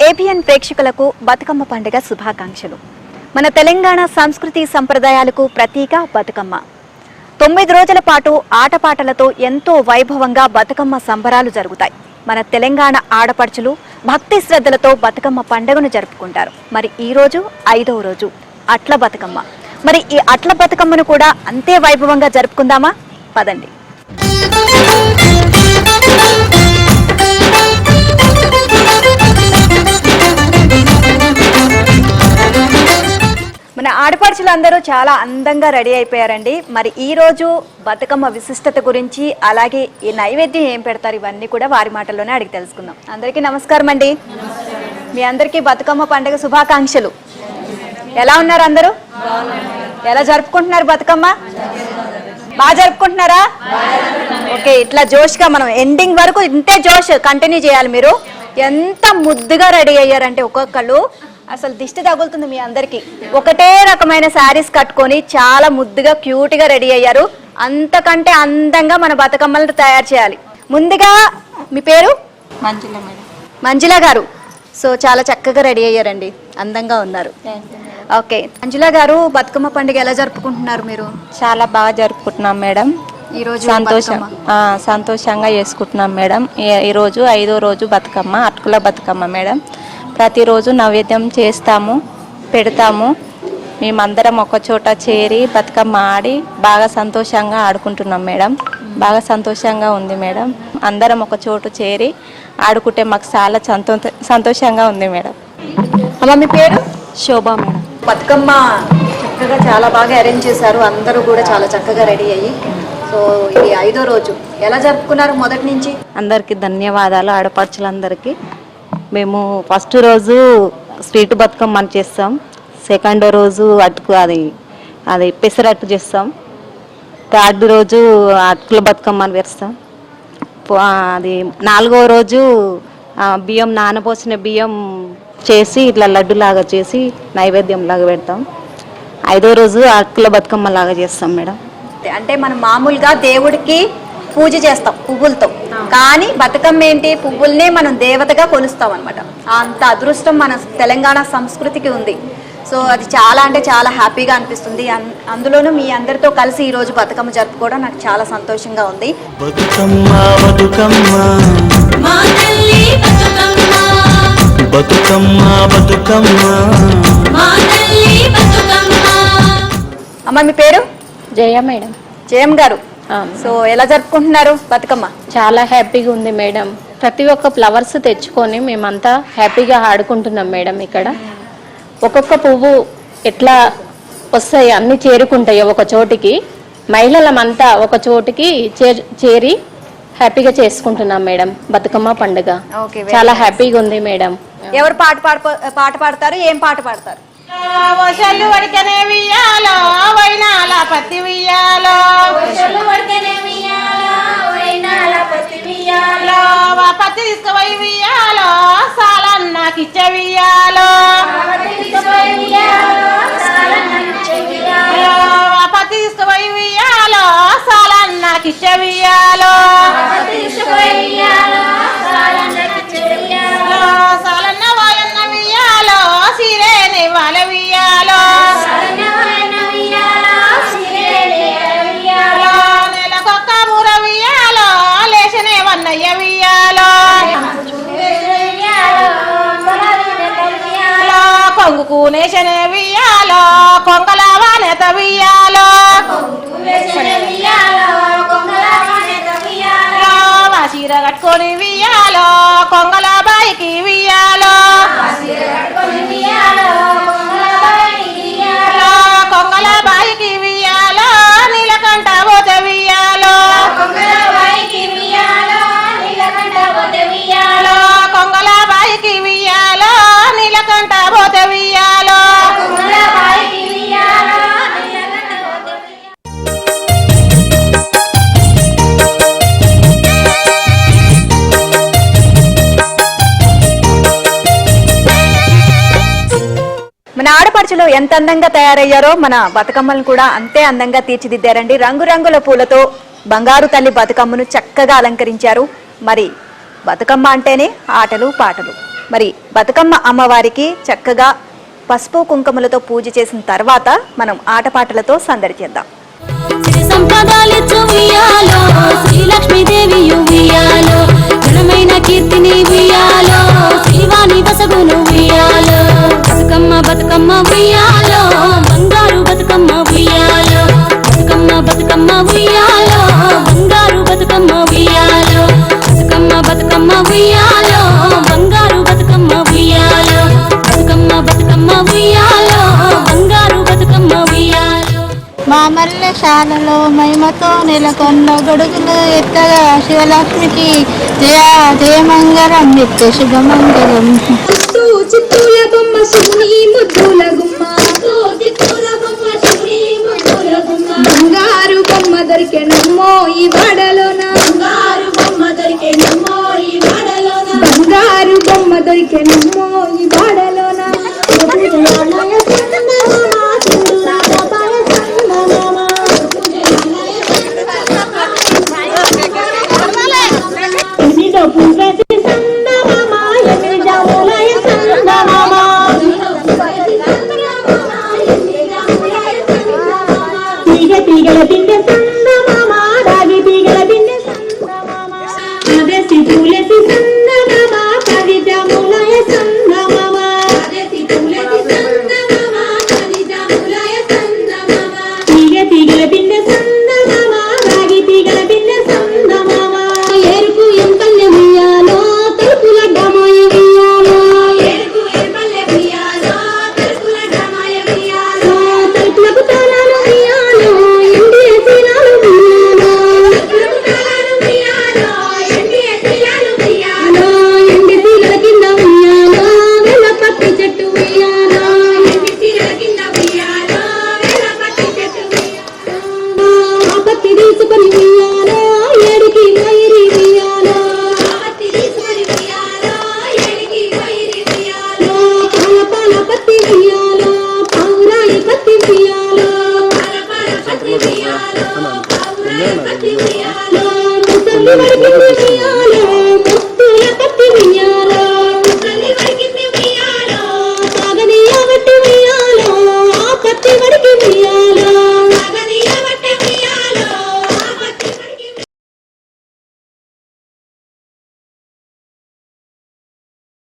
ABN ప్రేక్షకులకు బతుకమ్మ పండుగ శుభాకాంక్షలు. మన తెలంగాణ సంస్కృతి సంప్రదాయాలకు ప్రతీక బతుకమ్మ. 9 రోజుల పాటు ఆటపాటలతో ఎంతో వైభవంగా బతుకమ్మ సంబరాలు జరుగుతాయి. మన తెలంగాణ ఆడపడుచులు భక్తి శ్రద్ధలతో బతుకమ్మ పండుగను జరుపుకుంటారు. మరి ఈ రోజు 5వ రోజు అట్ల బతుకమ్మ. మరి ఈ అట్ల బతుకమ్మను కూడా అంతే వైభవంగా జరుపుకుందామా? పదండి. మన ఆడపడుచులు అందరూ చాలా అందంగా రెడీ అయిపోయారండి. మరి ఈ రోజు బతుకమ్మ విశిష్టత గురించి, అలాగే ఈ నైవేద్యం ఏం పెడతారు, ఇవన్నీ కూడా వారి మాటల్లోనే అడిగి తెలుసుకుందాం. అందరికీ నమస్కారం అండి. మీ అందరికీ బతుకమ్మ పండుగ శుభాకాంక్షలు. ఎలా ఉన్నారు అందరూ? ఎలా జరుపుకుంటున్నారు బతుకమ్మ? బాగా జరుపుకుంటున్నారా? ఓకే, ఇట్లా జోష్గా మనం ఎండింగ్ వరకు ఇంతే జోష్ కంటిన్యూ చేయాలి. మీరు ఎంత ముద్దుగా రెడీ అయ్యారంటే ఒక్కొక్కళ్ళు అసలు దిష్టి తగులుతుంది మీ అందరికి. ఒకటే రకమైన శారీస్ కట్టుకొని చాలా ముద్దుగా క్యూట్గా రెడీ అయ్యారు. అంతకంటే అందంగా మన బతుకమ్మలను తయారు చేయాలి. ముందుగా మీ పేరు? మంజుల మేడం. మంజుల గారు. సో చాలా చక్కగా రెడీ అయ్యారండి, అందంగా ఉన్నారు. ఓకే, మంజుల గారు, బతుకమ్మ పండుగ ఎలా జరుపుకుంటున్నారు మీరు? చాలా బాగా జరుపుకుంటున్నాం మేడం. ఈరోజు సంతోషంగా చేసుకుంటున్నాం మేడం. ఈరోజు 5వ రోజు బతుకమ్మ, అటుకుల బతుకమ్మ మేడం. ప్రతిరోజు నైవేద్యం చేస్తాము, పెడతాము. మేమందరం ఒక చోట చేరి బతుకమ్మ ఆడి బాగా సంతోషంగా ఆడుకుంటున్నాం మేడం. బాగా సంతోషంగా ఉంది మేడం. అందరం ఒక చోటు చేరి ఆడుకుంటే మాకు చాలా సంతోషంగా ఉంది మేడం. అమ్మ మీ పేరు? శోభ మేడం. బతుకమ్మ చక్కగా చాలా బాగా అరేంజ్ చేశారు. అందరూ కూడా చాలా చక్కగా రెడీ అయ్యి. సో ఇది 5వ రోజు ఎలా జరుపుకున్నారు మొదటి నుంచి? అందరికీ ధన్యవాదాలు. ఆడపడుచులందరికీ. మేము ఫస్ట్ రోజు స్వీట్ బతుకమ్మ చేస్తాం. సెకండ్ రోజు అటుకు అది పెసరట్టు చేస్తాం. థర్డ్ రోజు అటుకుల బతుకమ్మని వేస్తాం. అది 4వ రోజు బియ్యం, నానబోసిన బియ్యం చేసి ఇట్లా లడ్డులాగా చేసి నైవేద్యం లాగా పెడతాం. 5వ రోజు అటుకుల బతుకమ్మ లాగా చేస్తాం మేడం. అంటే మనం మామూలుగా దేవుడికి పూజ చేస్తాం పువ్వులతో, కానీ బతుకమ్మ ఏంటి, పువ్వుల్నే మనం దేవతగా కొలుస్తాం అనమాట. అంత అదృష్టం మన తెలంగాణ సంస్కృతికి ఉంది. సో అది చాలా అంటే చాలా హ్యాపీగా అనిపిస్తుంది. అందులోనూ మీ అందరితో కలిసి ఈ రోజు బతుకమ్మ జరుపుకోవడం నాకు చాలా సంతోషంగా ఉంది. బతుకమ్మ బతుకమ్మ మా తల్లి బతుకమ్మ, బతుకమ్మ బతుకమ్మ మా తల్లి బతుకమ్మ. అమ్మ మీ పేరు? జయ మేడం. జయం గారు. సో ఎలా జరుపుకుంటున్నారు బతుకమ్మ? చాలా హ్యాపీగా ఉంది మేడం. ప్రతి ఒక్క ఫ్లవర్స్ తెచ్చుకొని మేమంతా హ్యాపీగా ఆడుకుంటున్నాం మేడం. ఇక్కడ ఒక్కొక్క పువ్వు ఎట్లా వస్తాయి, అన్ని చేరుకుంటాయి ఒక చోటికి. మహిళలమంతా ఒక చోటికి చేరి హ్యాపీగా చేసుకుంటున్నాం మేడం బతుకమ్మ పండుగ. చాలా హ్యాపీగా ఉంది మేడం. ఎవరు పాట పాడతారు? ఏం పాట పాడతారు? వశలు వడికనే వియ్యాలో వైనాల పత్తి వియ్యాలో, వశలు వడికనే వియ్యాలో వైనాల పత్తి వియ్యాలో, పత్తి తీసుకుపోయి వియ్యాలో సాలన్నకిచ్చ వియ్యాలో, పత్తి తీసుకుపోయి వియ్యాలో సాలన్నకిచ్చ వియ్యాలో, పత్తి తీసుకుపోయి వియ్యాలో సాలన్నకిచ్చ వియ్యాలో, పత్తి తీసుకుపోయి వియ్యాలో సాలన్నకిచ్చ వియ్యాలో, సాలన్న వాయన్న వియ్యాలో సిరేని వాళ్ళ వియ్యాలో, నెలకొక్క మూర వియ్యాలో లేచనే వన్నయ్య వియ్యాలో, కొంగుకు నేసనే వియ్యాలో కొంగల వానెత వియ్యాలో, చీర కట్టుకొని వియ్యాలో కొంగల బాయికి వియ్యాలో, కొంగల బాయికి వియ్యాలో నీలకంఠ పోతే వియ్యాలో, కొంగల బాయికి వియ్యాలో నీలకంఠ పోతే వియ్యాలో, మన ఆడపడుచులు ఎంత అందంగా తయారయ్యారో మన బతుకమ్మలను కూడా అంతే అందంగా తీర్చిదిద్దారండి. రంగురంగుల పూలతో బంగారు తల్లి బతుకమ్మను చక్కగా అలంకరించారు. మరి బతుకమ్మ అంటేనే ఆటలు పాటలు. మరి బతుకమ్మ అమ్మవారికి చక్కగా పసుపు కుంకుమలతో పూజ చేసిన తర్వాత మనం ఆటపాటలతో సందడి చేద్దాం. సిరి సంపదాలిచ్చు ఉయ్యాలో, శ్రీలక్ష్మీదేవి ఉయ్యాలో, ఘనమైన కీర్తిని ఉయ్యాలో, శ్రీవాణి బసగును ఉయ్యాలో. బతుకమ్మ బతుకమ్మ ఉయ్యాలో, బంగారు బతుకమ్మ ఉయ్యాలో, బతుకమ్మ బతుకమ్మ ఉయ్యాలో, బంగారు బతుకమ్మ ఉయ్యాలో, బతుకమ్మ బతుకమ్మ ఉయ్యాలో, బంగారు బతుకమ్మ ఉయ్యాలో, బతుకమ్మ బతుకమ్మ ఉయ్యాలో, బంగారు బతుకమ్మ ఉయ్యాలో. మా మల్లెశాలలో మహిమతో నెలకొన్న గొడుగులు ఎత్తగా శివలక్ష్మికి జయ జయమంగళం నిత్య శుభమంగళం. చిత్తూల బొమ్మ శివుని ముద్దుల గుమ్మ, బంగారు బొమ్మ దొరికెనమ్మో ఈ వాడలోన, బంగారు బొమ్మ దొరికెనమ్మో ఈ వాడలోన, బంగారు బొమ్మ దొరికెనమ్మో ఈ వాడలోన. తీగల బిందె సందమామ, రాగి తీగల బిందె సందమామ, అదేసి పూలెసి సందమామ, కవిజములయ సందమామ, అదేసి పూలెసి సందమామ, కవిజములయ సందమామ, తీగల బిందె సందమామ, రాగి తీగల బిందె సందమామ. ఎరుకు ఎంపల్లె ఉయ్యాలో, తలుపుల డమాయ ఉయ్యాలో, ఎరుకు ఎంపల్లె ఉయ్యాలో, తలుపుల డమాయ ఉయ్యాలో, తలుపులకు తాళాలు ఉయ్యాలో,